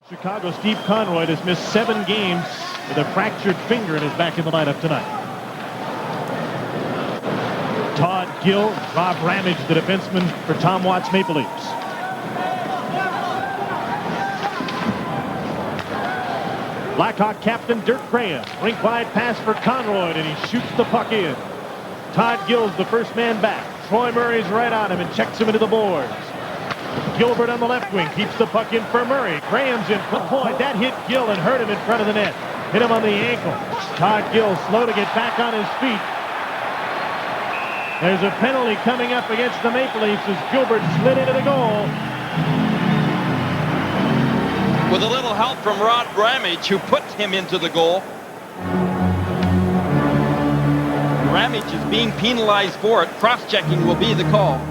Chicago Steve Conroy has missed 7 games with a fractured finger and is back in the lineup tonight. Todd Gill, Rob Ramage, the defenseman for Tom Watt's Maple Leafs. Blackhawk captain Dirk Graham. Rink wide pass for Conroy, and he shoots the puck in. Todd Gill's the first man back. Troy Murray's right on him and checks him into the boards. Gilbert on the left wing keeps the puck in for Murray. Graham's in for point. That hit Gill and hurt him in front of the net. Hit him on the ankle. Todd Gill slow to get back on his feet. There's a penalty coming up against the Maple Leafs as Gilbert slid into the goal. With a little help from Rod Ramage, who put him into the goal. Ramage is being penalized for it. Cross-checking will be the call.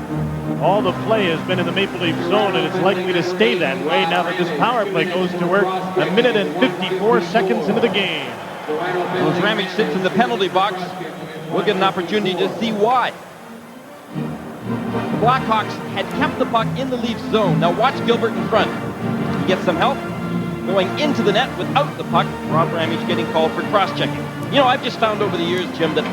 All the play has been in the Maple Leaf zone, and it's likely to stay that way now that this power play goes to work a minute and 54 seconds into the game. Well, as Ramage sits in the penalty box, we'll get an opportunity to see why. The Blackhawks had kept the puck in the Leafs zone. Now watch Gilbert in front. He gets some help going into the net without the puck. Rob Ramage getting called for cross-checking. You know, I've just found over the years, Jim, that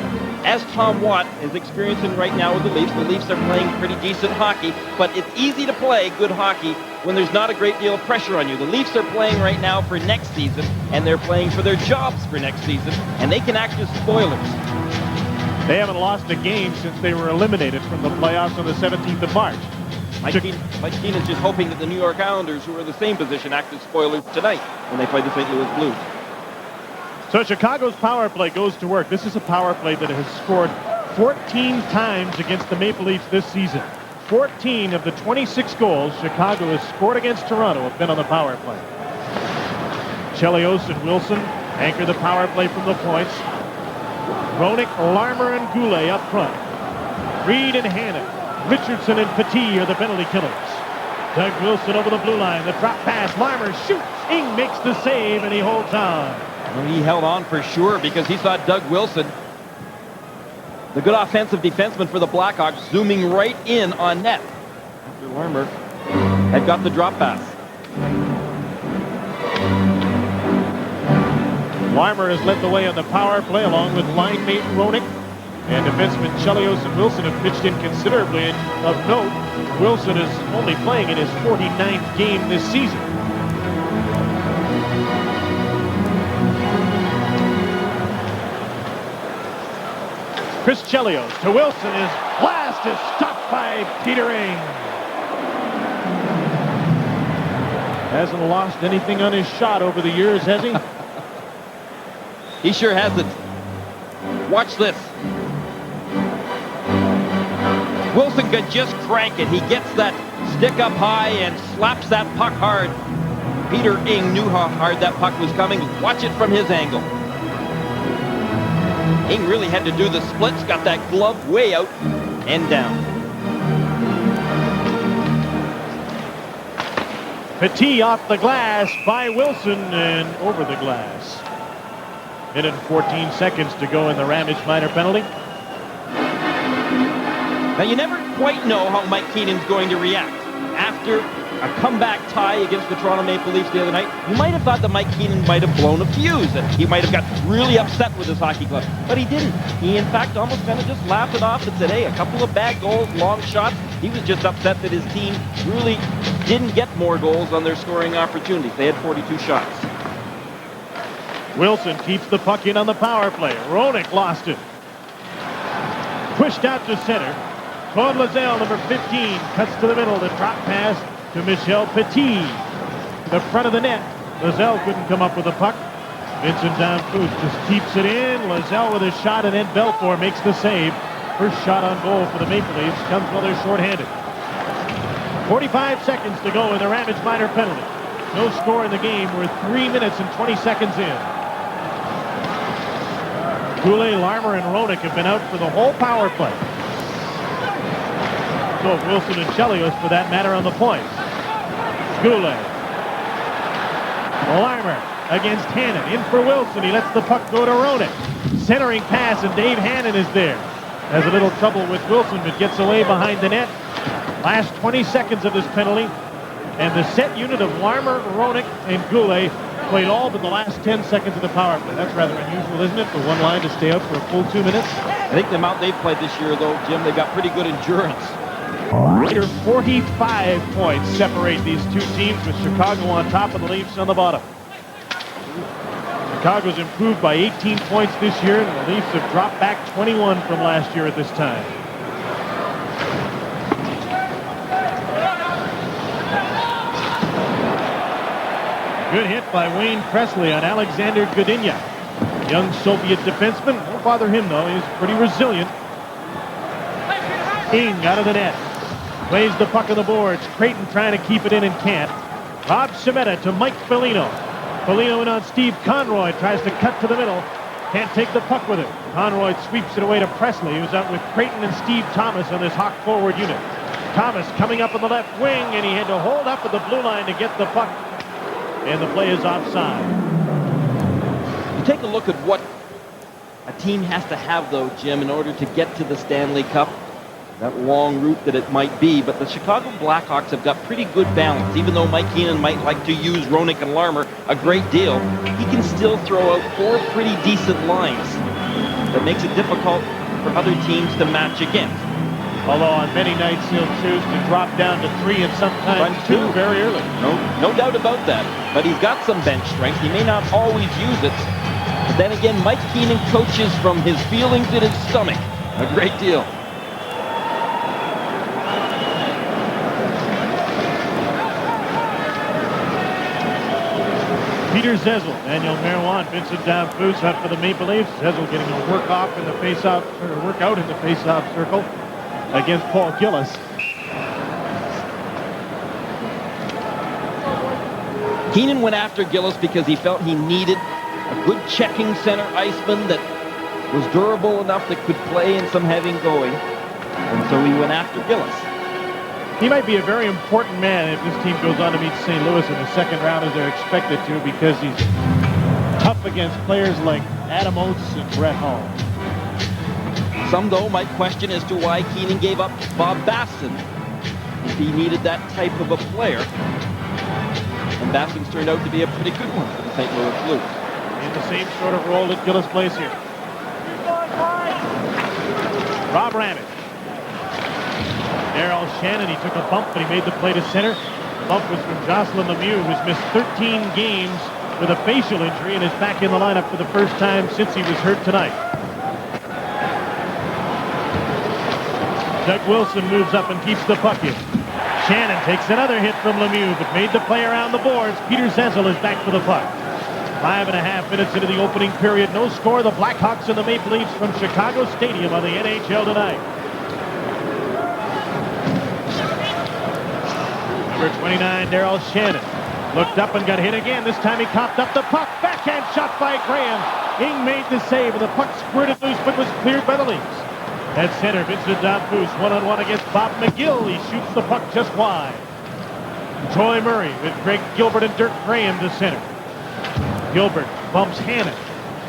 as Tom Watt is experiencing right now with the Leafs are playing pretty decent hockey, but it's easy to play good hockey when there's not a great deal of pressure on you. The Leafs are playing right now for next season, and they're playing for their jobs for next season, and they can act as spoilers. They haven't lost a game since they were eliminated from the playoffs on the 17th of March. Mike Keenan's just hoping that the New York Islanders, who are in the same position, act as spoilers tonight when they play the St. Louis Blues. So Chicago's power play goes to work. This is a power play that has scored 14 times against the Maple Leafs this season. 14 of the 26 goals Chicago has scored against Toronto have been on the power play. Chelios and Wilson anchor the power play from the points. Roenick, Larmer, and Goulet up front. Reed and Hannon, Richardson and Petit are the penalty killers. Doug Wilson over the blue line. The drop pass. Larmer shoots. Ing makes the save, and he holds on. Well, he held on for sure because he saw Doug Wilson, the good offensive defenseman for the Blackhawks, zooming right in on net after Larmer had got the drop pass. Larmer has led the way on the power play along with line mate Roenick. And defensemen Chelios and Wilson have pitched in considerably. And of note, Wilson is only playing in his 49th game this season. Chris Chelios to Wilson. His blast is stopped by Peter Ing. Hasn't lost anything on his shot over the years, has he? He sure hasn't. Watch this. Wilson could just crank it. He gets that stick up high and slaps that puck hard. Peter Ing knew how hard that puck was coming. Watch it from his angle. Ing really had to do the splits, got that glove way out and down. Petit off the glass by Wilson and over the glass. Minute and 14 seconds to go in the Ramage minor penalty. Now you never quite know how Mike Keenan's going to react. After a comeback tie against the Toronto Maple Leafs the other night, you might have thought that Mike Keenan might have blown a fuse and he might have got really upset with his hockey club, but he didn't. He in fact almost kind of just laughed it off and said, hey, a couple of bad goals, long shots. He was just upset that his team really didn't get more goals on their scoring opportunities. They had 42 shots. Wilson keeps the puck in on the power play. Roenick lost it. Pushed out to center. Claude Lazelle, number 15, cuts to the middle. The drop pass to Michel Petit. The front of the net. Lazelle couldn't come up with the puck. Vincent Damphousse just keeps it in. Lazelle with a shot, and then Belfour makes the save. First shot on goal for the Maple Leafs comes while they're shorthanded. 45 seconds to go in the Ramage minor penalty. No score in the game. We're 3 minutes and 20 seconds in. Goulet, Larmer, and Roenick have been out for the whole power play. So have Wilson and Chelios, for that matter, on the points. Goulet. Larmer against Hannon. In for Wilson. He lets the puck go to Roenick. Centering pass, and Dave Hannon is there. Has a little trouble with Wilson, but gets away behind the net. Last 20 seconds of this penalty. And the set unit of Larmer, Roenick, and Goulet played all but the last 10 seconds of the power play. That's rather unusual, isn't it, for one line to stay out for a full 2 minutes? I think the amount they've played this year, though, Jim, they've got pretty good endurance. 45 points separate these two teams, with Chicago on top and the Leafs on the bottom. Chicago's improved by 18 points this year, and the Leafs have dropped back 21 from last year at this time. Good hit by Wayne Presley on Alexander Godinya. Young Soviet defenseman. Won't bother him, though. He's pretty resilient. King out of the net. Plays the puck on the boards. Creighton trying to keep it in and can't. Rob Cimetta to Mike Foligno. Foligno in on Steve Conroy. Tries to cut to the middle. Can't take the puck with him. Conroy sweeps it away to Presley, who's out with Creighton and Steve Thomas on this Hawk forward unit. Thomas coming up on the left wing, and he had to hold up at the blue line to get the puck. And the play is offside. You take a look at what a team has to have, though, Jim, in order to get to the Stanley Cup. That long route that it might be, but the Chicago Blackhawks have got pretty good balance. Even though Mike Keenan might like to use Roenick and Larmer a great deal, he can still throw out 4 pretty decent lines. That makes it difficult for other teams to match against. Although on many nights he'll choose to drop down to 3 and sometimes 2 very early. No doubt about that. But he's got some bench strength. He may not always use it. But then again, Mike Keenan coaches from his feelings in his stomach a great deal. Peter Zezel, Daniel Marouin, Vincent Damphousse out for the Maple Leafs. Zezel getting a workout in the face-off circle against Paul Gillis. Keenan went after Gillis because he felt he needed a good checking center iceman that was durable enough that could play in some heavy going. And so he went after Gillis. He might be a very important man if this team goes on to meet St. Louis in the second round as they're expected to, because he's tough against players like Adam Oates and Brett Hall. Some, though, might question as to why Keenan gave up Bob Basson if he needed that type of a player. And Basson's turned out to be a pretty good one for the St. Louis Blues. In the same sort of role that Gillis plays here. Rob Ramage. Darryl Shannon, he took a bump, but he made the play to center. The bump was from Jocelyn Lemieux, who's missed 13 games with a facial injury and is back in the lineup for the first time since he was hurt tonight. Doug Wilson moves up and keeps the puck in. Shannon takes another hit from Lemieux, but made the play around the boards. Peter Zezel is back for the puck. 5.5 minutes into the opening period. No score. The Blackhawks and the Maple Leafs from Chicago Stadium on the NHL Tonight. Number 29, Darryl Shannon. Looked up and got hit again. This time he copped up the puck. Backhand shot by Graham. Ing made the save, and the puck squirted loose, but was cleared by the Leafs. At center, Vincent Damphousse, one-on-one against Bob McGill. He shoots the puck just wide. Troy Murray with Greg Gilbert and Dirk Graham to center. Gilbert bumps Hannon.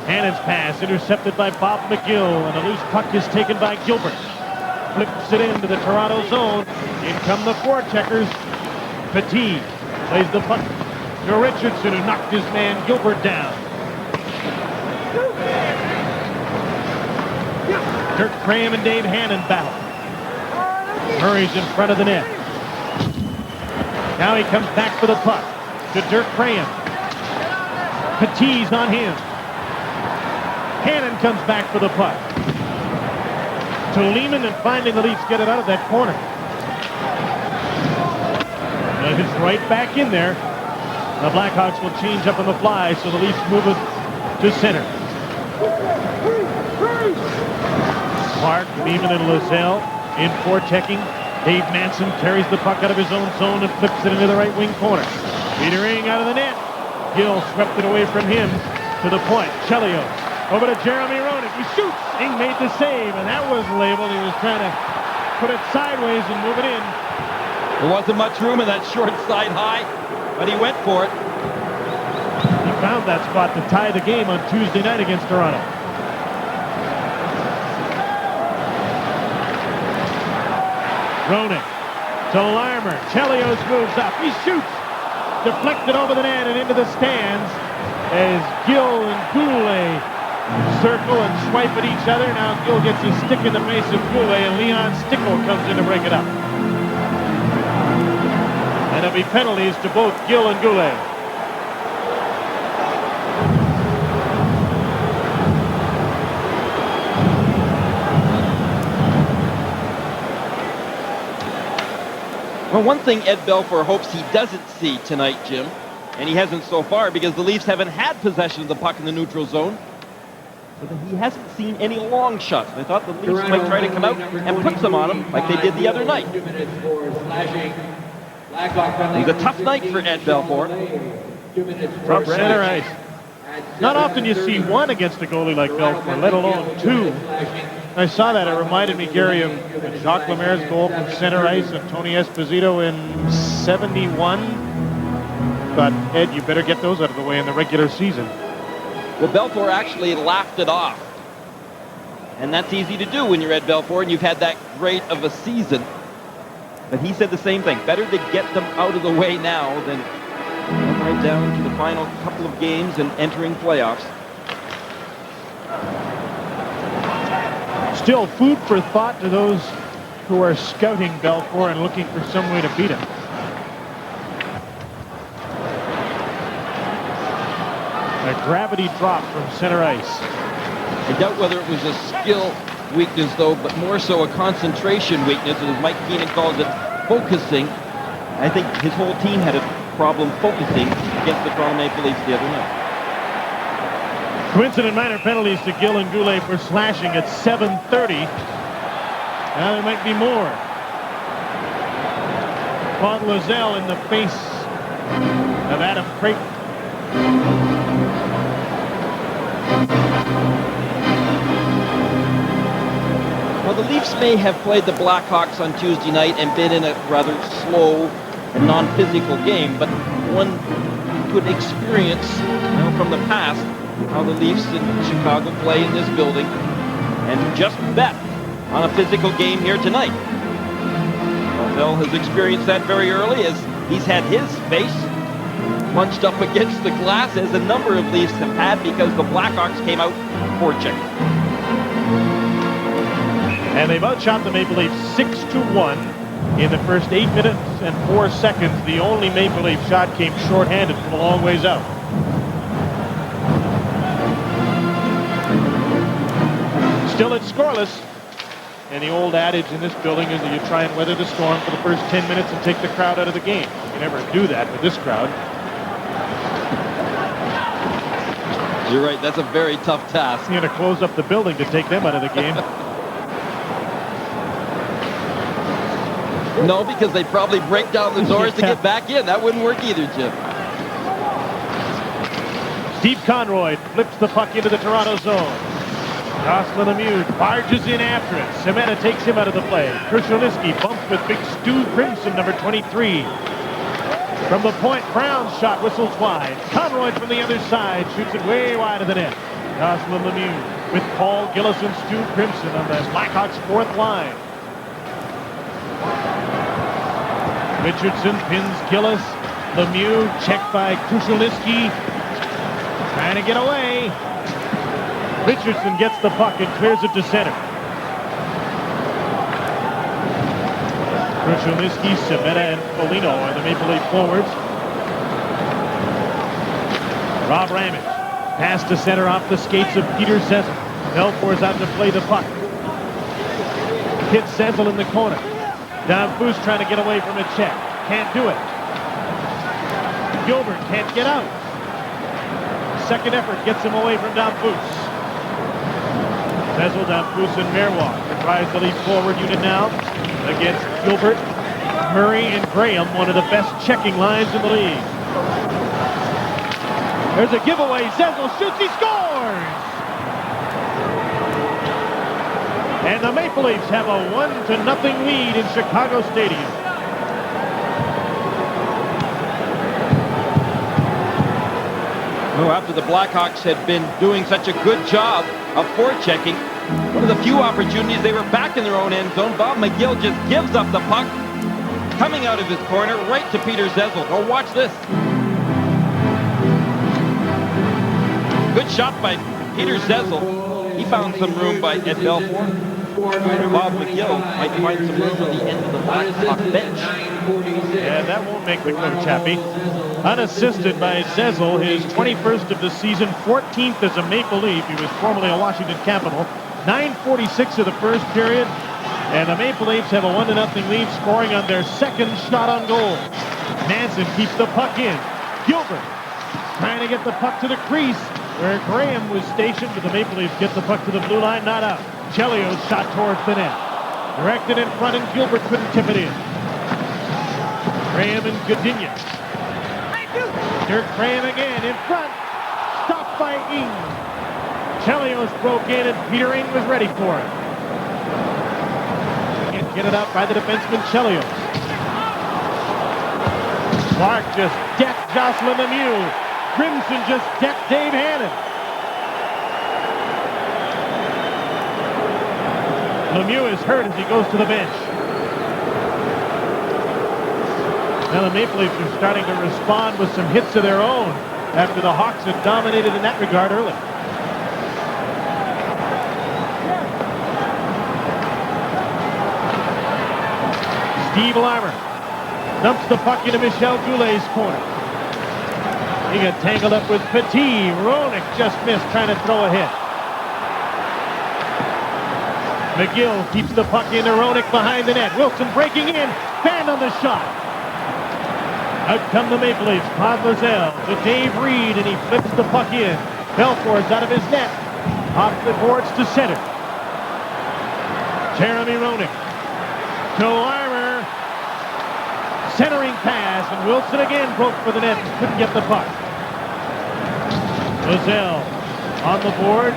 Hannon's pass intercepted by Bob McGill, and a loose puck is taken by Gilbert. Flips it into the Toronto zone. In come the forecheckers. Petit plays the puck to Richardson, who knocked his man Gilbert down. Dirk Graham and Dave Hannon battle. Murray's in front of the net. Now he comes back for the puck to Dirk Graham. Petit's on him. Hannon comes back for the puck to Lehman, and finding the Leafs get it out of that corner. But it's right back in there. The Blackhawks will change up on the fly, so the Leafs move it to center. Clark, Beeman, and Lozelle in forechecking. Dave Manson carries the puck out of his own zone and flips it into the right wing corner. Petering out of the net. Gill swept it away from him to the point. Chelios over to Jeremy Roenick. He shoots. Ing made the save, and that was labeled. He was trying to put it sideways and move it in. There wasn't much room in that short side high, but he went for it. He found that spot to tie the game on Tuesday night against Toronto. Roenick to Larmer. Chelios moves up. He shoots. Deflected over the net and into the stands as Gill and Goulet circle and swipe at each other. Now Gill gets his stick in the face of Goulet, and Leon Stickle comes in to break it up. And there'll be penalties to both Gill and Goulet. Well, one thing Ed Belfour hopes he doesn't see tonight, Jim, and he hasn't so far because the Leafs haven't had possession of the puck in the neutral zone, but he hasn't seen any long shots. I thought the Leafs might try to come out and put some on him like they did the other night. It's a tough night for Ed Belfour. From center ice. Not often you see one against a goalie like Belfour, let alone two. I saw that. It reminded me, Gary, of Jacques Lemaire's goal from center ice and Tony Esposito in '71. But, Ed, you better get those out of the way in the regular season. Well, Belfour actually laughed it off. And that's easy to do when you're Ed Belfour and you've had that great of a season. But he said the same thing. Better to get them out of the way now than right down to the final couple of games and entering playoffs. Still food for thought to those who are scouting Belfour and looking for some way to beat him. A gravity drop from center ice. I doubt whether it was a skill weakness, though, but more so a concentration weakness, as Mike Keenan calls it, focusing. I think his whole team had a problem focusing against the Toronto Maple Leafs the other night. Coincident minor penalties to Gill and Goulet for slashing at 7:30. Now there might be more. Claude Lozelle in the face of Adam Creighton. Well, the Leafs may have played the Blackhawks on Tuesday night and been in a rather slow and non-physical game, but one could experience from the past how the Leafs in Chicago play in this building and just bet on a physical game here tonight. Lozelle has experienced that very early as he's had his face punched up against the glass, as a number of Leafs have had, because the Blackhawks came out forechecking. And they've outshot the Maple Leafs 6-1 in the first 8 minutes and 4 seconds. The only Maple Leaf shot came shorthanded from a long ways out. Still it's scoreless. And the old adage in this building is that you try and weather the storm for the first 10 minutes and take the crowd out of the game. You never do that with this crowd. You're right, that's a very tough task. You're going to close up the building to take them out of the game. No, because they'd probably break down the doors to get back in. That wouldn't work either, Jim. Steve Conroy flips the puck into the Toronto zone. Jocelyn Lemieux barges in after it. Semena takes him out of the play. Krushelnyski bumps with big Stu Crimson, number 23. From the point, Brown's shot whistles wide. Conroy from the other side shoots it way wide of the net. Jocelyn Lemieux with Paul Gillis and Stu Crimson on the Blackhawks' fourth line. Richardson pins Gillis. Lemieux checked by Krushelnyski. Trying to get away. Richardson gets the puck and clears it to center. Krushelnyski, Semena, and Foligno are the Maple Leaf forwards. Rob Ramage. Pass to center off the skates of Peter Sezel. Belfour's out to play the puck. Hits Sezel in the corner. Danfus trying to get away from a check. Can't do it. Gilbert can't get out. Second effort gets him away from Danfus. Sezel, Danfus, and Merwalk comprise the Leafs forward unit now against Gilbert, Murray, and Graham, one of the best checking lines in the league. There's a giveaway. Sezel shoots. He scores! And the Maple Leafs have a 1-0 lead in Chicago Stadium. Well, after the Blackhawks had been doing such a good job of forechecking, one of the few opportunities they were back in their own end zone, Bob McGill just gives up the puck, coming out of his corner right to Peter Zezel. Oh, watch this. Good shot by Peter Zezel. He found some room by Ed Belfour. Bob McGill might find some room at the end of the Blackhawk bench. Yeah, that won't make the coach happy. Unassisted by Zezel, his 21st of the season, 14th as a Maple Leaf. He was formerly a Washington Capital. 9:46 of the first period, and the Maple Leafs have a 1-0 lead, scoring on their second shot on goal. Manson keeps the puck in. Gilbert trying to get the puck to the crease, where Graham was stationed, but the Maple Leafs get the puck to the blue line, not out. Chelios shot towards the net. Directed in front, and Gilbert couldn't tip it in. Graham and Goulet. Dirk Graham again in front. Stopped by Ing. Chelios broke in, and Peter Ing was ready for it. Can't get it out by the defenseman Chelios. Clark just decked Jocelyn Lemieux. Grimson just decked Dave Hannon. Lemieux is hurt as he goes to the bench. Now the Maple Leafs are starting to respond with some hits of their own after the Hawks had dominated in that regard early. Steve Larmer dumps the puck into Michel Goulet's corner. He got tangled up with Petit. Roenick just missed trying to throw a hit. McGill keeps the puck into Roenick behind the net. Wilson breaking in. Banned on the shot. Out come the Maple Leafs. Claude Lazelle to Dave Reed, and he flips the puck in. Belfour is out of his net. Off the boards to center. Jeremy Roenick to Larmer. Centering pass, and Wilson again broke for the net and couldn't get the puck. Lazelle on the boards.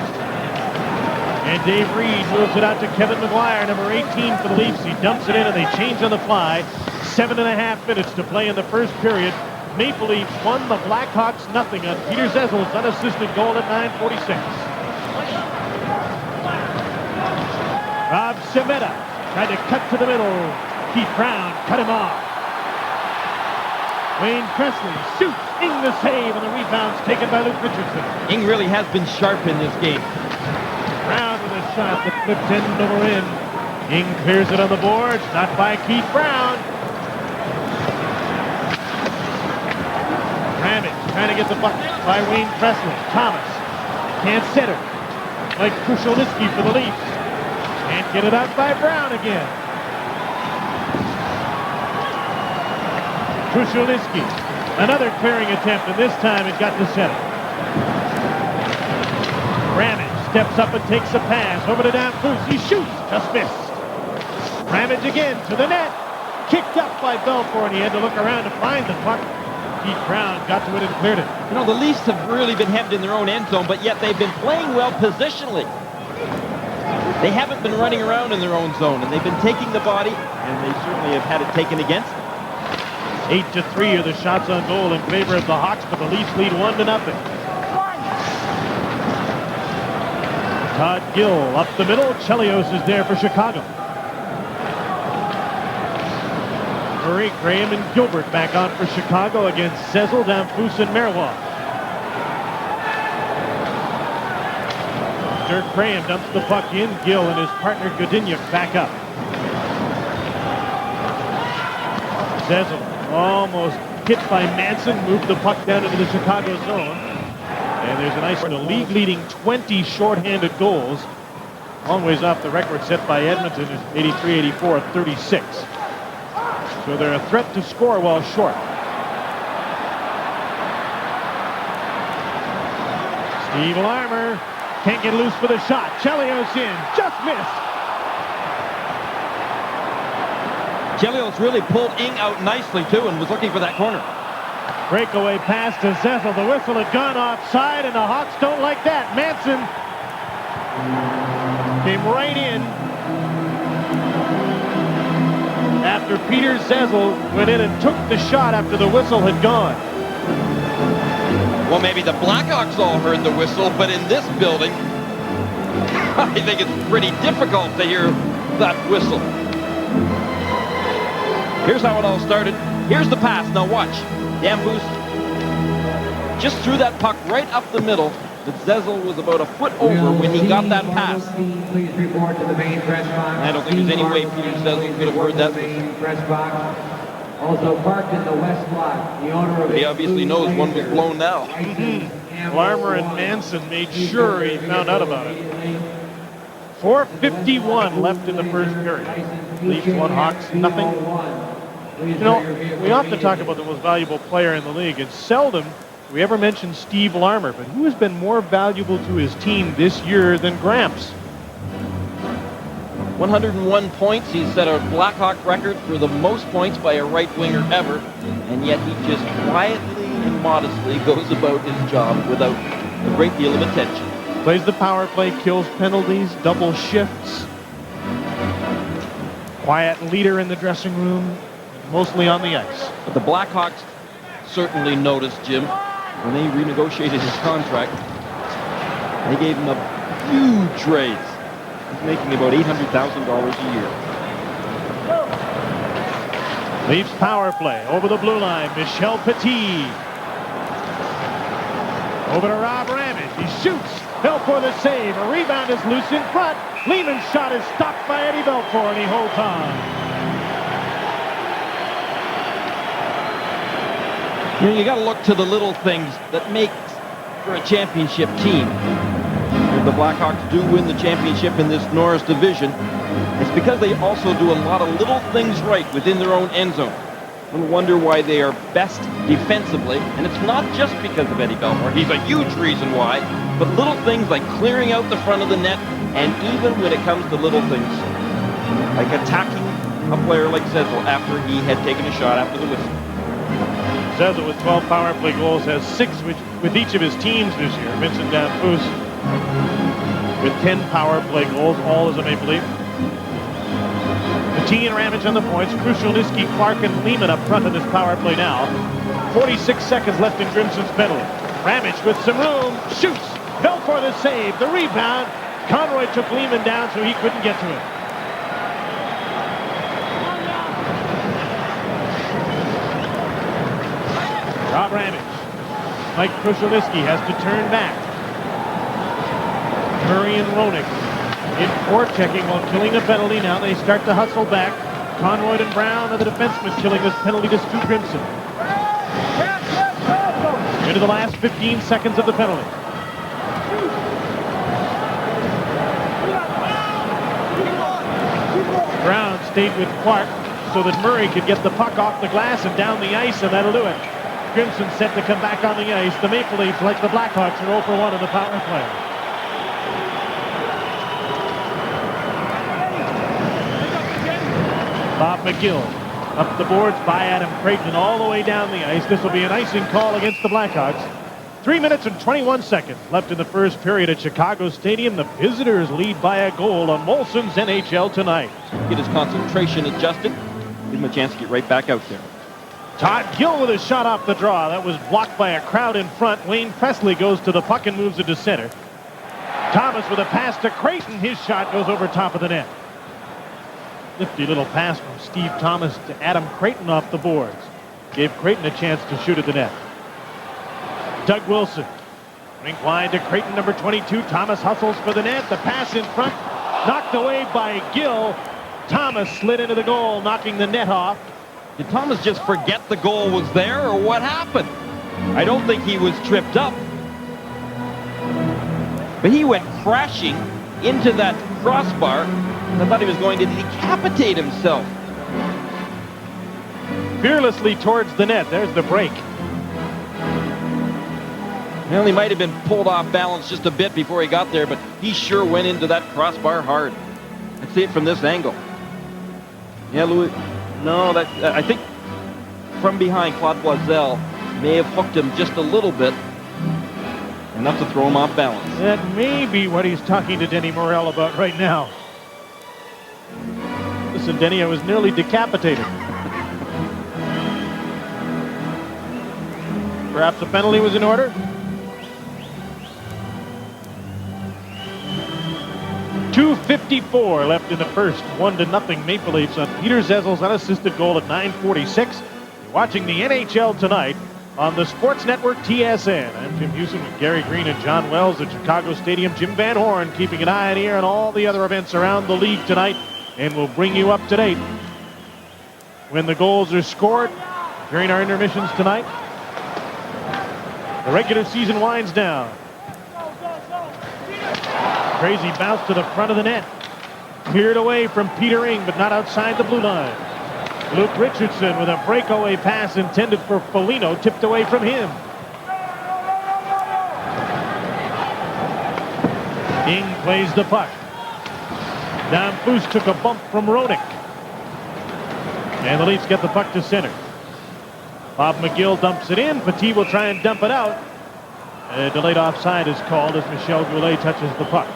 And Dave Reed moves it out to Kevin McGuire, number 18 for the Leafs. He dumps it in, and they change on the fly. 7.5 minutes to play in the first period. Maple Leafs won, the Blackhawks nothing on Peter Zezel's unassisted goal at 9:46. Rob Semeta tried to cut to the middle. Keith Brown cut him off. Wayne Presley shoots. Ing the save, and the rebound's taken by Luke Richardson. Ing really has been sharp in this game. Brown with a shot that flips end over end. Ing clears it on the boards, not by Keith Brown. Ramage trying to get the puck by Wayne Presley. Thomas can't set it. Mike Krushelnyski for the Leafs. Can't get it out by Brown again. Krushelnyski, another clearing attempt, and this time it got to center. Ramage steps up and takes a pass over to Dan Foose. He shoots, just missed. Ramage again to the net. Kicked up by Belfour, and he had to look around to find the puck. Keith Brown got to it and cleared it. You know, the Leafs have really been hemmed in their own end zone, but yet they've been playing well positionally. They haven't been running around in their own zone, and they've been taking the body, and they certainly have had it taken against them. 8-3 are the shots on goal in favor of the Hawks, but the Leafs lead 1-0. Todd Gill up the middle. Chelios is there for Chicago. Murray, Graham, and Gilbert back on for Chicago against Zezel, Danfus, and Merwal. Dirk Graham dumps the puck in. Gill and his partner Goulet back up. Zezel almost hit by Manson, moved the puck down into the Chicago zone. And there's a nice one, a league-leading 20 shorthanded goals. Long ways off the record set by Edmonton, is 83-84, 36. So they're a threat to score while short. Steve Larmer can't get loose for the shot. Chelios in, just missed. Chelios really pulled Ing out nicely, too, and was looking for that corner. Breakaway pass to Zezel. The whistle had gone offside, and the Hawks don't like that. Manson came right in after Peter Zezel went in and took the shot after the whistle had gone. Well, maybe the Blackhawks all heard the whistle, but in this building, I think it's pretty difficult to hear that whistle. Here's how it all started. Here's the pass. Now watch. Damphus just threw that puck right up the middle. But Zezel was about a foot over when he got that pass. Please report to the main press box. I don't think there's any way Peter Zezel could have heard that. Main press box. Also parked in the west block. The owner of He obviously knows one was blown now. Larmer and Manson made sure he found out about it. 4:51 left in the first period. Leafs 1, Hawks nothing. You know, we often talk about the most valuable player in the league. It's seldom we ever mention Steve Larmer, but who has been more valuable to his team this year than Gramps? 101 points. He's set a Blackhawk record for the most points by a right winger ever, and yet he just quietly and modestly goes about his job without a great deal of attention. Plays the power play, kills penalties, double shifts. Quiet leader in the dressing room, mostly on the ice. But the Blackhawks certainly noticed, Jim, when they renegotiated his contract. They gave him a huge raise. He's making about $800,000 a year. Leafs power play over the blue line. Michel Petit. Over to Rob Ramage. He shoots. Belfour the save. A rebound is loose in front. Lehman's shot is stopped by Eddie Belfour, and he holds on. You know, you got to look to the little things that make for a championship team. If the Blackhawks do win the championship in this Norris division, it's because they also do a lot of little things right within their own end zone. You'll wonder why they are best defensively, and it's not just because of Eddie Belfour. He's a huge reason why, but little things like clearing out the front of the net, and even when it comes to little things like attacking a player like Zezel after he had taken a shot after the whistle. Zezel with 12 power play goals has 6 with each of his teams this year. Vincent Damphus with 10 power play goals, all as a Maple Leaf. Petit and Ramage on the points. Krushelnyski, Clark, and Lehman up front in this power play now. 46 seconds left in Grimson's penalty. Ramage with some room, shoots. Belfour the save, the rebound. Conroy took Lehman down so he couldn't get to it. Rob Ramage. Mike Krushelnyski has to turn back. Murray and Roenick in forechecking while killing a penalty. Now they start to hustle back. Conroy and Brown are the defensemen killing this penalty to Stu Grimson. Into the last 15 seconds of the penalty. Brown stayed with Clark so that Murray could get the puck off the glass and down the ice, and that'll do it. Grimson set to come back on the ice. The Maple Leafs, like the Blackhawks, are 0 for 1 in the power play. Bob McGill up the boards by Adam Creighton all the way down the ice. This will be an icing call against the Blackhawks. 3 minutes and 21 seconds left in the first period at Chicago Stadium. The visitors lead by a goal on Molson's NHL Tonight. Get his concentration adjusted. Give him a chance to get right back out there. Todd Gill with a shot off the draw. That was blocked by a crowd in front. Wayne Presley goes to the puck and moves it to center. Thomas with a pass to Creighton. His shot goes over top of the net. Nifty little pass from Steve Thomas to Adam Creighton off the boards. Gave Creighton a chance to shoot at the net. Doug Wilson. Rink wide to Creighton, number 22. Thomas hustles for the net. The pass in front. Knocked away by Gill. Thomas slid into the goal, knocking the net off. Did Thomas just forget the goal was there, or what happened? I don't think he was tripped up. But he went crashing into that crossbar. I thought he was going to decapitate himself. Fearlessly towards the net. There's the break. Well, he might have been pulled off balance just a bit before he got there, but he sure went into that crossbar hard. Let's see it from this angle. Yeah, Louis. No, I think from behind, Claude Boiselle may have hooked him just a little bit. Enough to throw him off balance. That may be what he's talking to Denny Morrell about right now. Listen, Denny, I was nearly decapitated. Perhaps a penalty was in order. 2:54 left in the first. 1-0 Maple Leafs on Peter Zezel's unassisted goal at 9:46. You're watching the NHL Tonight on the Sports Network TSN. I'm Jim Hughson with Gary Green and John Wells at Chicago Stadium. Jim Van Horn keeping an eye and ear on all the other events around the league tonight, and we'll bring you up to date when the goals are scored during our intermissions tonight. The regular season winds down. Crazy bounce to the front of the net. Cleared away from Peter Ing, but not outside the blue line. Luke Richardson with a breakaway pass intended for Foligno, tipped away from him. Ing plays the puck. Damphousse took a bump from Roenick. And the Leafs get the puck to center. Bob McGill dumps it in. Petit will try and dump it out. A delayed offside is called as Michel Goulet touches the puck.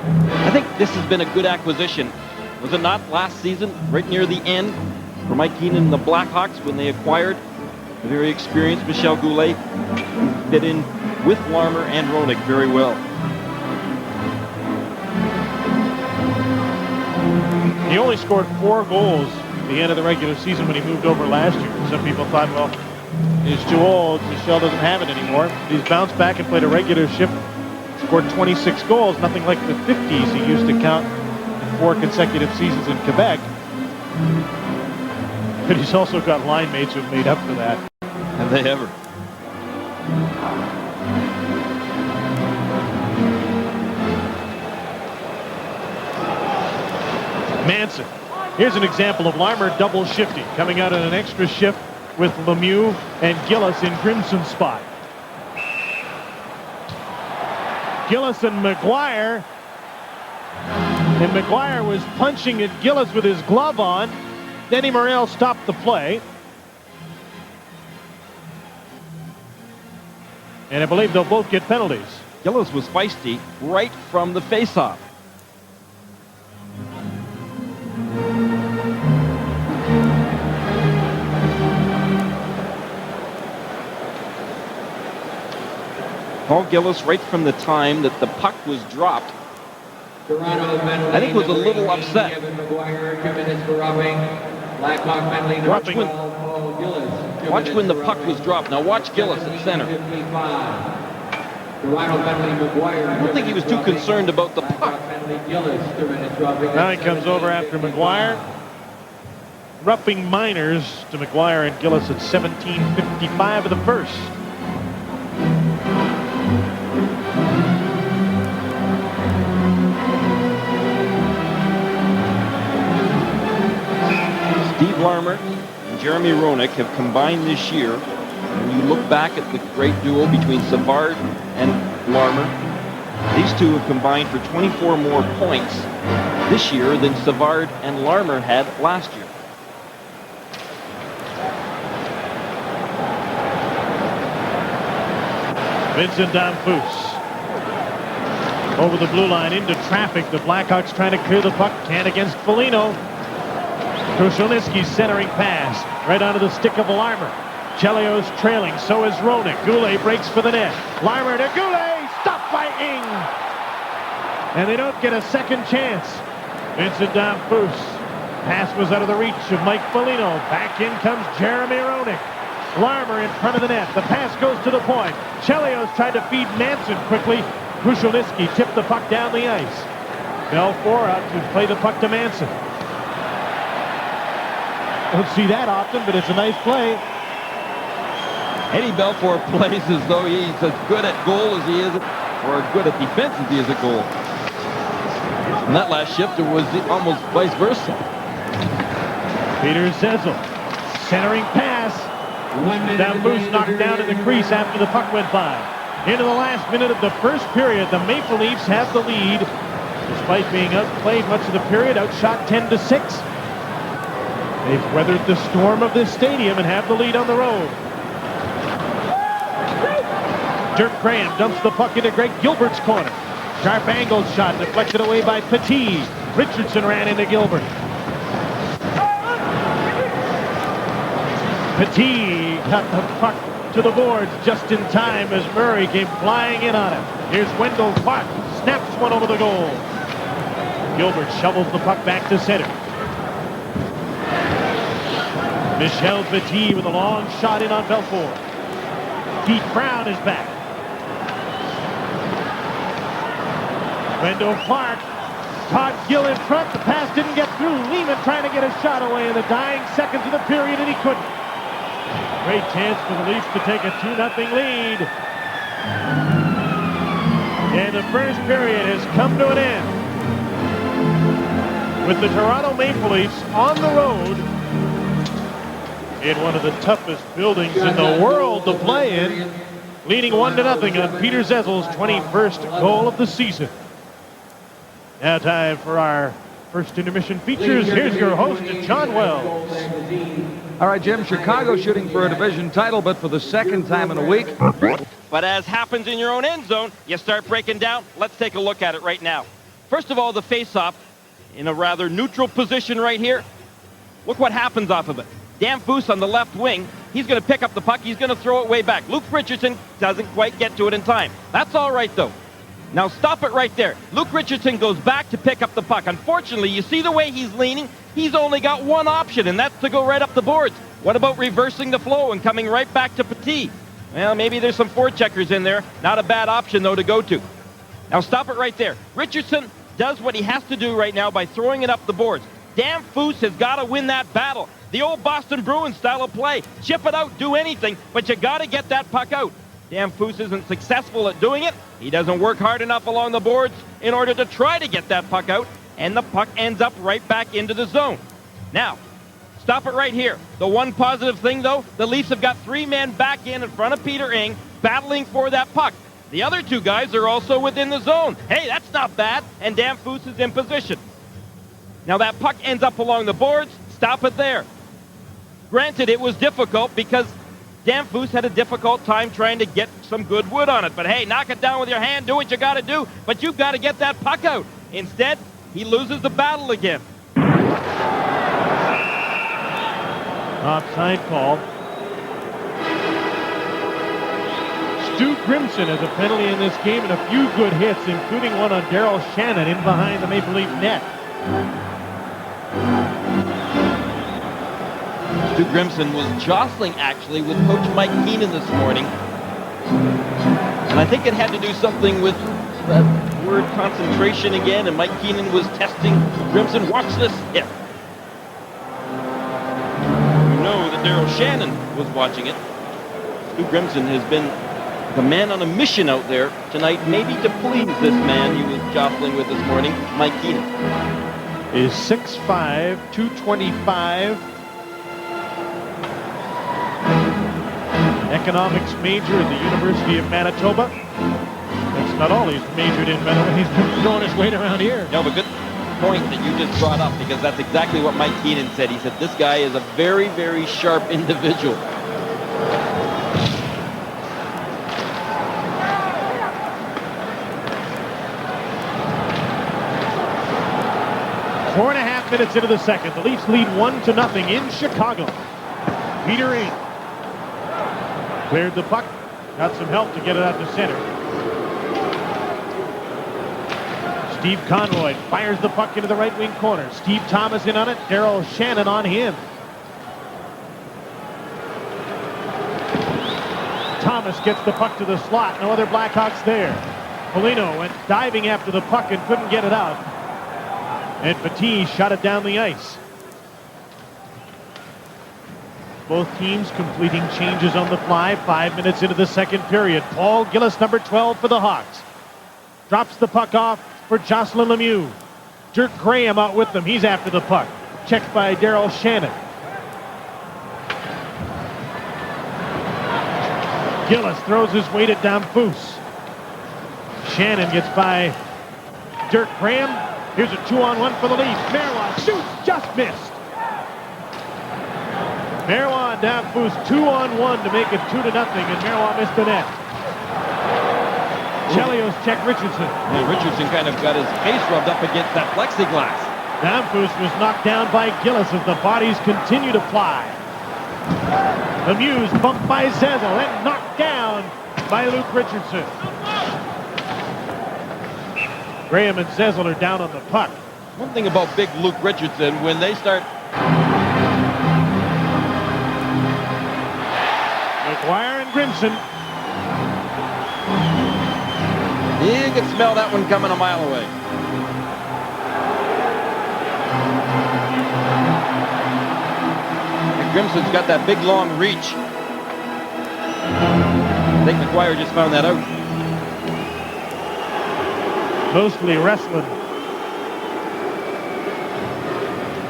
I think this has been a good acquisition. Was it not last season, right near the end, for Mike Keenan and the Blackhawks when they acquired the very experienced Michel Goulet, who fit in with Larmer and Roenick very well. He only scored 4 goals at the end of the regular season when he moved over last year. Some people thought, well, he's too old. Michel doesn't have it anymore. He's bounced back and played a regular shift. Scored 26 goals, nothing like the 50s he used to count in 4 consecutive seasons in Quebec. But he's also got line mates who've made up for that. Have they ever? Manson. Here's an example of Larmer double shifting, coming out in an extra shift with Lemieux and Gillis in Grimson's spot. Gillis and McGuire. And McGuire was punching at Gillis with his glove on. Denny Morrell stopped the play. And I believe they'll both get penalties. Gillis was feisty right from the faceoff. Paul Gillis, right from the time that the puck was dropped, I think was a little upset. Watch when the puck was dropped. Now watch Gillis at center. I don't think he was too concerned about the puck. Now he comes over after McGuire. Roughing minors to McGuire and Gillis at 17:55 of the first. Steve Larmer and Jeremy Roenick have combined this year. When you look back at the great duel between Savard and Larmer, these two have combined for 24 more points this year than Savard and Larmer had last year. Vincent Damphousse over the blue line into traffic. The Blackhawks trying to clear the puck. Can't against Foligno. Krushelnyski's centering pass right onto the stick of Larmer. Chelios trailing, so is Roenick. Goulet breaks for the net. Larmer to Goulet, stopped by Ing. And they don't get a second chance. Vincent Damphousse. Pass was out of the reach of Mike Foligno. Back in comes Jeremy Roenick. Larmer in front of the net. The pass goes to the point. Chelios tried to feed Manson quickly. Krushelnyski tipped the puck down the ice. Belfour out to play the puck to Manson. Don't see that often, but it's a nice play. Eddie Belfour plays as though he's as good at goal as he is, or as good at defense as he is at goal. In that last shift, it was almost vice versa. Peter Zezel, centering pass. Damphousse knocked down in the crease after the puck went by. Into the last minute of the first period, the Maple Leafs have the lead. Despite being outplayed much of the period, outshot 10-6. They've weathered the storm of this stadium and have the lead on the road. Dirk Graham dumps the puck into Greg Gilbert's corner. Sharp angled shot deflected away by Petit. Richardson ran into Gilbert. Petit got the puck to the boards just in time as Murray came flying in on him. Here's Wendell Clark. Snaps one over the goal. Gilbert shovels the puck back to center. Michel Petit with a long shot in on Belfour. Keith Brown is back. Wendell Clark. Todd Gill in front. The pass didn't get through. Lehman trying to get a shot away in the dying seconds of the period, and he couldn't. Great chance for the Leafs to take a 2-0 lead. And the first period has come to an end, with the Toronto Maple Leafs on the road in one of the toughest buildings in the world to play in, leading 1-0 on Peter Zezel's 21st goal of the season. Now time for our first intermission features. Here's your host, John Wells. All right, Jim, Chicago shooting for a division title, but for the second time in a week. But as happens in your own end zone, you start breaking down. Let's take a look at it right now. First of all, the faceoff in a rather neutral position right here. Look what happens off of it. Danfus on the left wing. He's going to pick up the puck. He's going to throw it way back. Luke Richardson doesn't quite get to it in time. That's all right, though. Now stop it right there. Luke Richardson goes back to pick up the puck. Unfortunately, you see the way he's leaning? He's only got one option, and that's to go right up the boards. What about reversing the flow and coming right back to Petit? Well, maybe there's some forecheckers in there. Not a bad option, though, to go to. Now stop it right there. Richardson does what he has to do right now by throwing it up the boards. Danfus has got to win that battle. The old Boston Bruins style of play. Chip it out, do anything, but you got to get that puck out. Danfus isn't successful at doing it. He doesn't work hard enough along the boards in order to try to get that puck out, and the puck ends up right back into the zone. Now, stop it right here. The one positive thing, though, the Leafs have got 3 men back in front of Peter Ing, battling for that puck. The other 2 guys are also within the zone. Hey, that's not bad, and Danfus is in position. Now that puck ends up along the boards. Stop it there. Granted, it was difficult because Danfus had a difficult time trying to get some good wood on it. But hey, knock it down with your hand, do what you got to do, but you've got to get that puck out. Instead, he loses the battle again. Offside call. Stu Grimson has a penalty in this game and a few good hits, including one on Daryl Shannon in behind the Maple Leaf net. Stu Grimson was jostling, actually, with Coach Mike Keenan this morning. And I think it had to do something with that word concentration again, and Mike Keenan was testing Grimson. Watch this hit. You know that Daryl Shannon was watching it. Stu Grimson has been the man on a mission out there tonight, maybe to please this man he was jostling with this morning, Mike Keenan. Is 6'5", 225. Economics major at the University of Manitoba. That's not all he's majored in, by the way. He's been throwing his weight around here. No, but good point that you just brought up, because that's exactly what Mike Keenan said. He said this guy is a very, very sharp individual. Four and a half minutes into the second. The Leafs lead 1-0 in Chicago. Peter Ing cleared the puck. Got some help to get it out to center. Steve Conroy fires the puck into the right wing corner. Steve Thomas in on it. Daryl Shannon on him. Thomas gets the puck to the slot. No other Blackhawks there. Polino went diving after the puck and couldn't get it out. And Petit shot it down the ice. Both teams completing changes on the fly. 5 minutes into the second period. Paul Gillis, number 12 for the Hawks. Drops the puck off for Jocelyn Lemieux. Dirk Graham out with them. He's after the puck. Checked by Daryl Shannon. Gillis throws his weight at Danfus. Shannon gets by Dirk Graham. Here's a 2-on-1 for the Leafs. Marois shoots, just missed. Marois and Danfus 2-on-1 to make it 2-0, and Marois missed the net. Chelios checked Richardson. Yeah, Richardson kind of got his face rubbed up against that plexiglass. Danfus was knocked down by Gillis as the bodies continue to fly. Lemieux bumped by Zezel and knocked down by Luke Richardson. Graham and Zezel are down on the puck. One thing about big Luke Richardson, when they start... McGuire and Grimson. You can smell that one coming a mile away. And Grimson's got that big, long reach. I think McGuire just found that out. Mostly wrestling.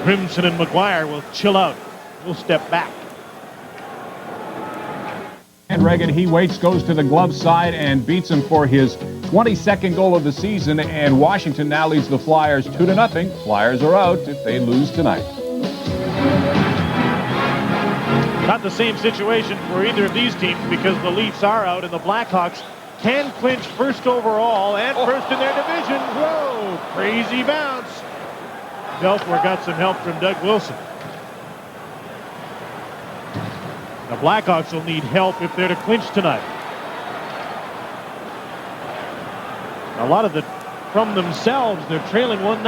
Grimson and McGuire will chill out. We'll step back. And Reagan, he waits, goes to the glove side and beats him for his 22nd goal of the season. And Washington now leads the Flyers 2-0. Flyers are out if they lose tonight. Not the same situation for either of these teams because the Leafs are out and the Blackhawks can clinch first overall and first in their division. Whoa, crazy bounce. Belfour got some help from Doug Wilson. The Blackhawks will need help if they're to clinch tonight. A lot of it from themselves. They're trailing 1-0.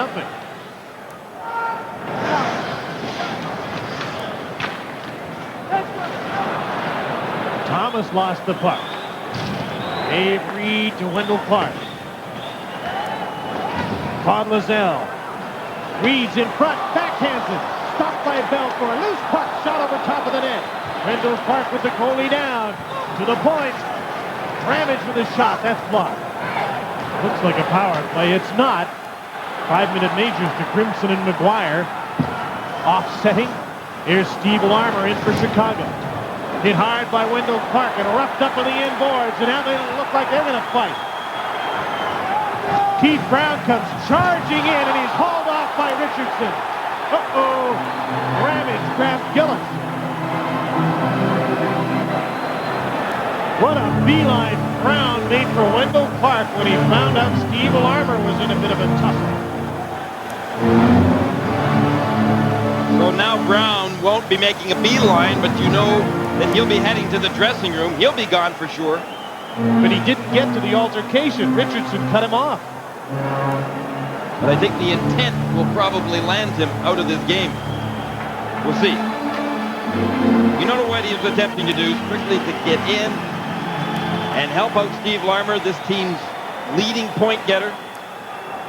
Thomas lost the puck. Dave Reed to Wendell Clark. Todd Lazelle. Reed's in front, backhands it. Stopped by Belfour. Loose puck, shot over top of the net. Wendell Clark with the goalie down. To the point. Ramage with a shot. That's blocked. Looks like a power play. It's not. 5-minute majors to Grimson and McGuire. Offsetting. Here's Steve Larmer in for Chicago. Hit hard by Wendell Clark and roughed up on the inboards. And now they look like they're going to fight. Keith Brown comes charging in and he's hauled off by Richardson. Uh-oh. Ramage grabs Gillis. What a beeline Brown made for Wendell Clark when he found out Steve Larmer was in a bit of a tussle. So now Brown won't be making a beeline, but you know that he'll be heading to the dressing room. He'll be gone for sure. But he didn't get to the altercation. Richardson cut him off. But I think the intent will probably land him out of this game. We'll see. You know what he's attempting to do? Strictly to get in and help out Steve Larmer, this team's leading point getter.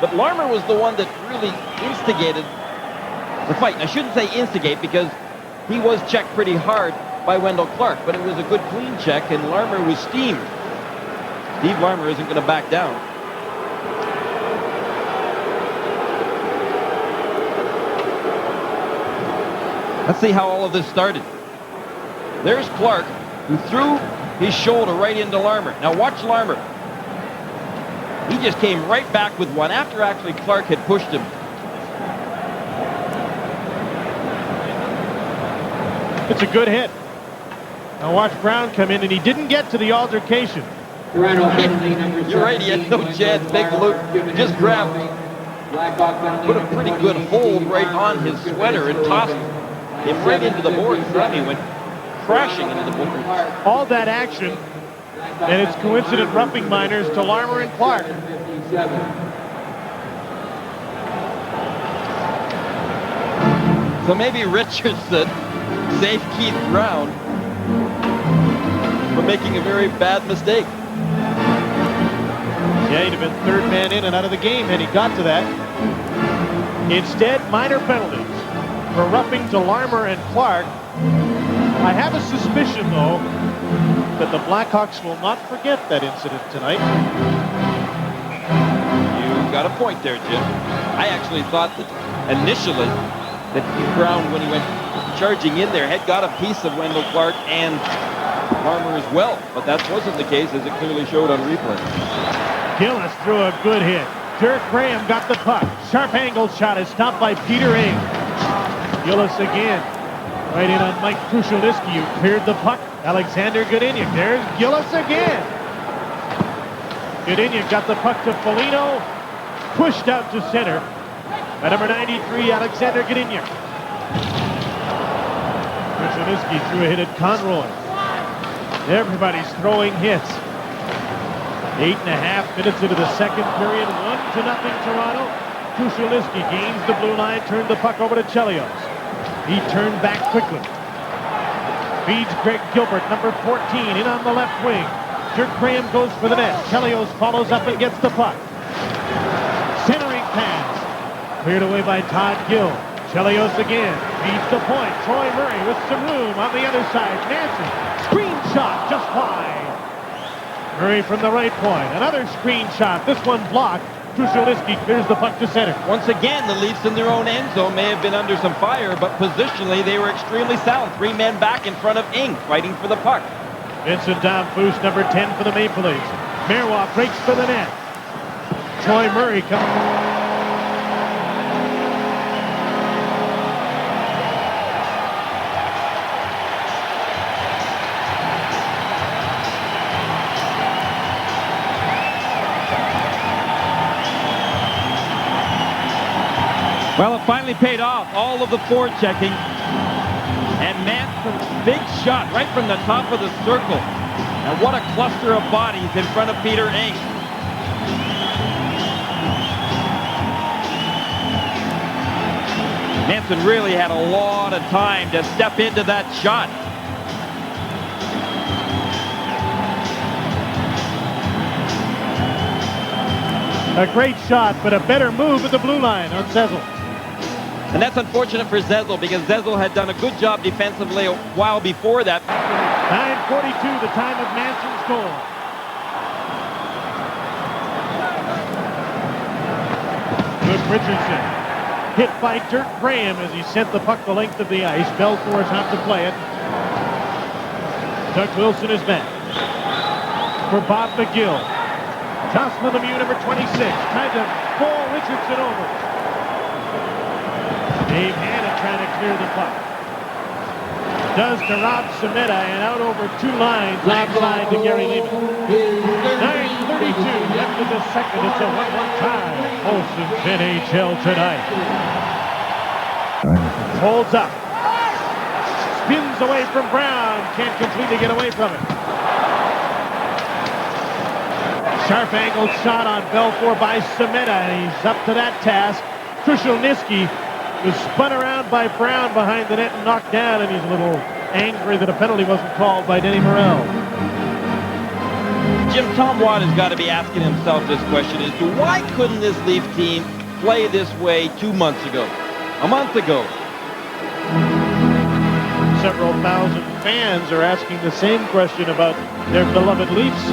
But Larmer was the one that really instigated the fight. I shouldn't say instigate because he was checked pretty hard by Wendell Clark, but it was a good clean check and Larmer was steamed. Steve Larmer isn't going to back down. Let's see how all of this started. There's Clark, who threw his shoulder right into Larmer. Now watch Larmer. He just came right back with one after actually Clark had pushed him. It's a good hit. Now watch Brown come in and he didn't get to the altercation. You're right, he had no chance. Big Luke just grabbed, put a pretty good hold right on his sweater and tossed him right into the board. He went crashing into the board. All that action, and it's coincident roughing minors to Larmer and Clark. So maybe Richardson saved Keith Brown from making a very bad mistake. Yeah, he'd have been third man in and out of the game had he got to that. Instead, minor penalties for roughing to Larmer and Clark. I have a suspicion, though, that the Blackhawks will not forget that incident tonight. You got a point there, Jim. I actually thought that initially that Keith Brown, when he went charging in there, had got a piece of Wendell Clark and Larmer as well, but that wasn't the case, as it clearly showed on replay. Gillis threw a good hit. Dirk Graham got the puck. Sharp angle shot is stopped by Peter Ing. Gillis again. Right in on Mike Krushelnyski, who cleared the puck. Alexander Goalie. There's Gillis again. Goalie got the puck to Foligno. Pushed out to center. By number 93, Alexander Goalie. Krushelnyski threw a hit at Conroy. Everybody's throwing hits. 8.5 minutes into the second period, 1-0 Toronto. Krushelnyski gains the blue line, turned the puck over to Chelios. He turned back quickly. Feeds Greg Gilbert, number 14, in on the left wing. Dirk Graham goes for the net. Chelios follows up and gets the puck. Centering pass. Cleared away by Todd Gill. Chelios again. Feeds the point. Troy Murray with some room on the other side. Nansen. Screen shot just wide. Murray from the right point. Another screen shot. This one blocked. Krushelnyski clears the puck to center. Once again, the Leafs in their own end zone may have been under some fire, but positionally they were extremely sound. 3 men back in front of Ing, fighting for the puck. Vincent Damphousse, number 10 for the Maple Leafs. Marois breaks for the net. Troy Murray comes. Well, it finally paid off. All of the forechecking. And Manson's big shot right from the top of the circle. And what a cluster of bodies in front of Peter Ing. Manson really had a lot of time to step into that shot. A great shot, but a better move at the blue line on Zezel. And that's unfortunate for Zezel because Zezel had done a good job defensively a while before that. 9:42, the time of Manson's goal. Luke Richardson hit by Dirk Graham as he sent the puck the length of the ice. Belfour's out to play it. Doug Wilson is back for Bob McGill. Jocelyn Lemieux, number 26, tried to pull Richardson over. Dave Hanna trying to clear the puck. Does to Rob Sameta and out over 2 lines outside to Gary Lehman. 9:32 left in the second. It's a 1-1 tie. Hughson's NHL Tonight. Holds up. Spins away from Brown. Can't completely get away from it. Sharp angled shot on Belfour by Sameta, and he's up to that task. Krushelnyski was spun around by Brown behind the net and knocked down, and he's a little angry that a penalty wasn't called by Denny Morrell. Jim, Tom Watt has got to be asking himself this question as to why couldn't this Leaf team play this way 2 months ago, a month ago? Several thousand fans are asking the same question about their beloved Leafs.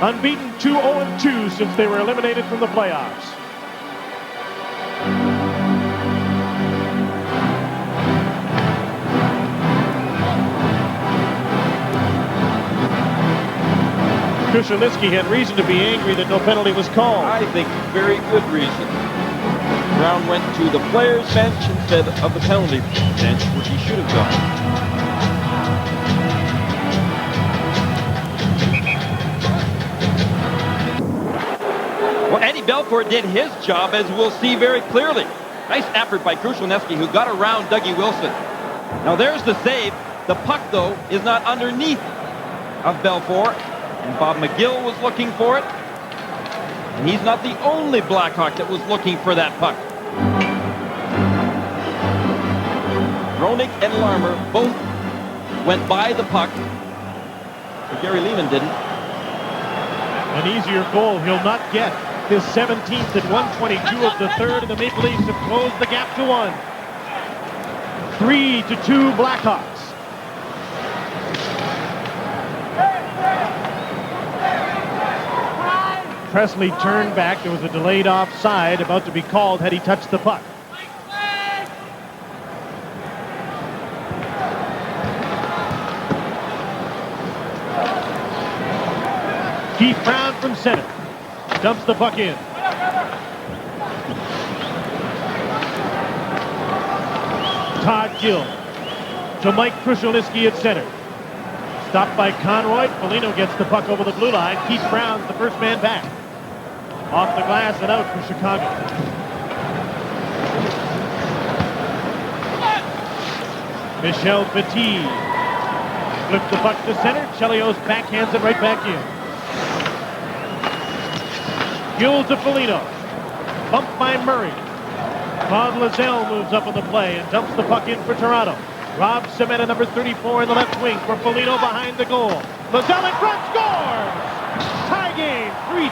Unbeaten 2-0-2 since they were eliminated from the playoffs. Krushelnyski had reason to be angry that no penalty was called. I think very good reason. Brown went to the players' bench instead of the penalty bench, which he should have done. Well, Eddie Belfour did his job, as we'll see very clearly. Nice effort by Krushelnyski, who got around Dougie Wilson. Now there's the save. The puck, though, is not underneath of Belfour. And Bob McGill was looking for it. And he's not the only Blackhawk that was looking for that puck. Roenick and Larmer both went by the puck, but Gary Lehman didn't. An easier goal he'll not get. His 17th at 1:22 of the third, and the Maple Leafs have closed the gap to 1. 3-2 Blackhawks. Presley turned back. There was a delayed offside about to be called had he touched the puck. Keith Brown from center. Dumps the puck in. Todd Gill to Mike Krushelnyski at center. Stopped by Conroy. Foligno gets the puck over the blue line. Keith Brown's the first man back. Off the glass and out for Chicago. Michel Petit flips the puck to center. Chelios backhands it right back in. Fuel to Foligno. Bumped by Murray. Claude Lazelle moves up on the play and dumps the puck in for Toronto. Rob Cementa, number 34 in the left wing for Foligno behind the goal. Lazelle in front, scores! Tie game, 3-3.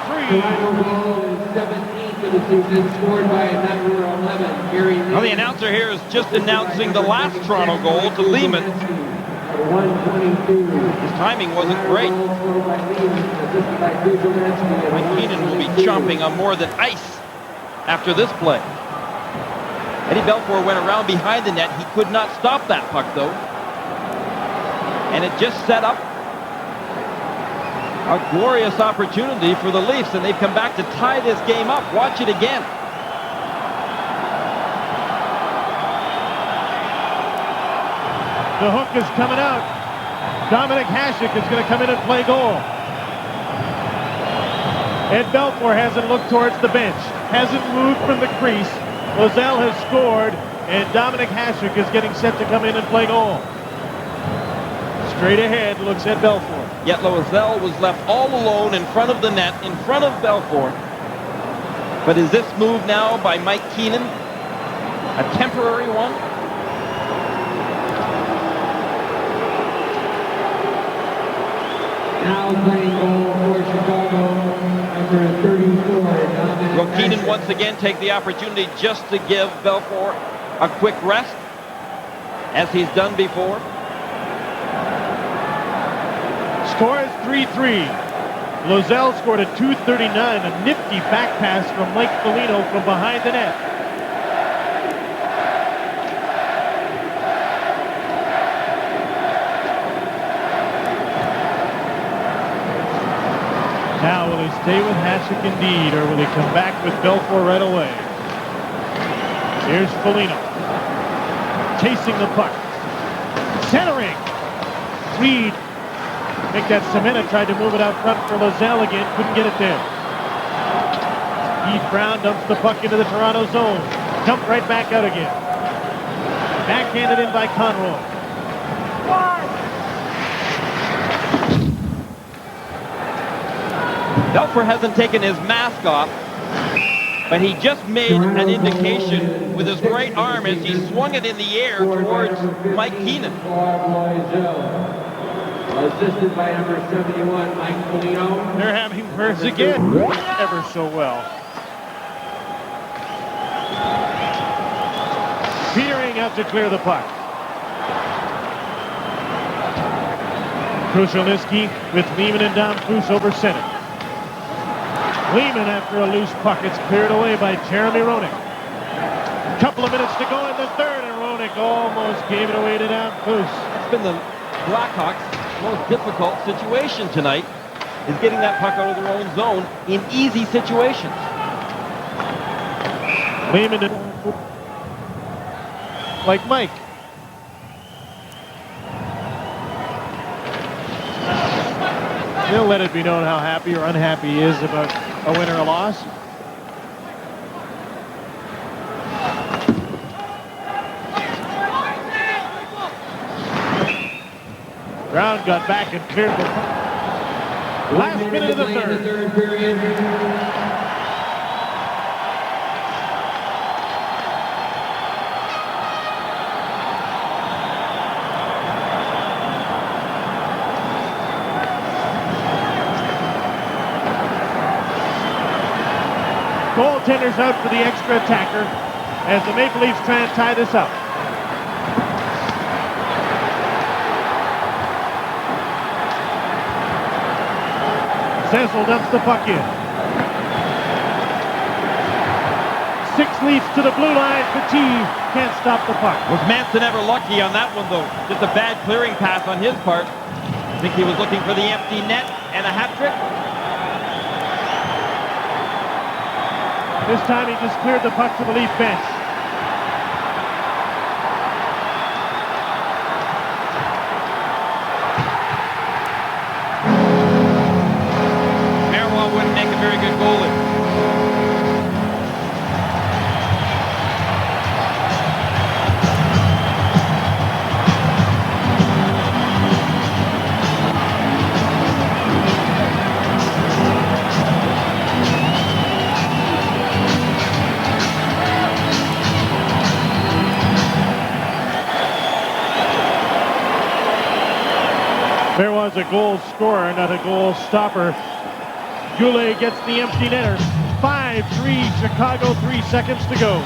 Well, the announcer here is just announcing the last Toronto goal to Lehman. His timing wasn't great. Mike Keenan will be chomping on more than ice after this play. Eddie Belfour went around behind the net. He could not stop that puck, though. And it just set up a glorious opportunity for the Leafs, and they've come back to tie this game up. Watch it again. The hook is coming out. Domink Hasek is going to come in and play goal. Ed Belfour hasn't looked towards the bench. Hasn't moved from the crease. Lazelle has scored, and Domink Hasek is getting set to come in and play goal. Straight ahead looks at Belfour. Yet Lazelle was left all alone in front of the net, in front of Belfour. But is this move now by Mike Keenan a temporary one? Now playing goal for Chicago, number 34. Will Keenan once again take the opportunity just to give Belfour a quick rest, as he's done before? Score is 3-3. Lazelle scored at 2:39, a nifty back pass from Mike Foligno from behind the net. Now, will he stay with Hasek indeed, or will he come back with Belfour right away? Here's Foligno. Chasing the puck. Centering. Reed. I think that Cementa tried to move it out front for Lazelle again. Couldn't get it there. Heath Brown dumps the puck into the Toronto zone. Dumped right back out again. Backhanded in by Conroy. Belfour hasn't taken his mask off, but he just made an indication with his right arm as he swung it in the air towards Mike Keenan. Assisted by number 71, Mike Foligno. They're having birds again, ever so well. Petering out to clear the puck. Krushelnyski with Lehman and Domfus over center. Lehman after a loose puck. It's cleared away by Jeremy Roenick. Couple of minutes to go in the third, and Roenick almost gave it away to Domfus. It's been the Blackhawks' most difficult situation tonight, is getting that puck out of their own zone in easy situations. Lehman, like Mike. He'll let it be known how happy or unhappy he is about a win or a loss. Brown got back and cleared the last minute of the third period. Goaltender's out for the extra attacker as the Maple Leafs try and tie this up. Cecil dumps the puck in. 6 Leafs to the blue line. Petit can't stop the puck. Was Manson ever lucky on that one, though? Just a bad clearing pass on his part. I think he was looking for the empty net and a hat trick. This time he just cleared the puck to the Leaf bench. Wouldn't make a very good goalie. was a goal scorer, not a goal stopper. Goulet gets the empty netter. 5-3 Chicago, 3 seconds to go.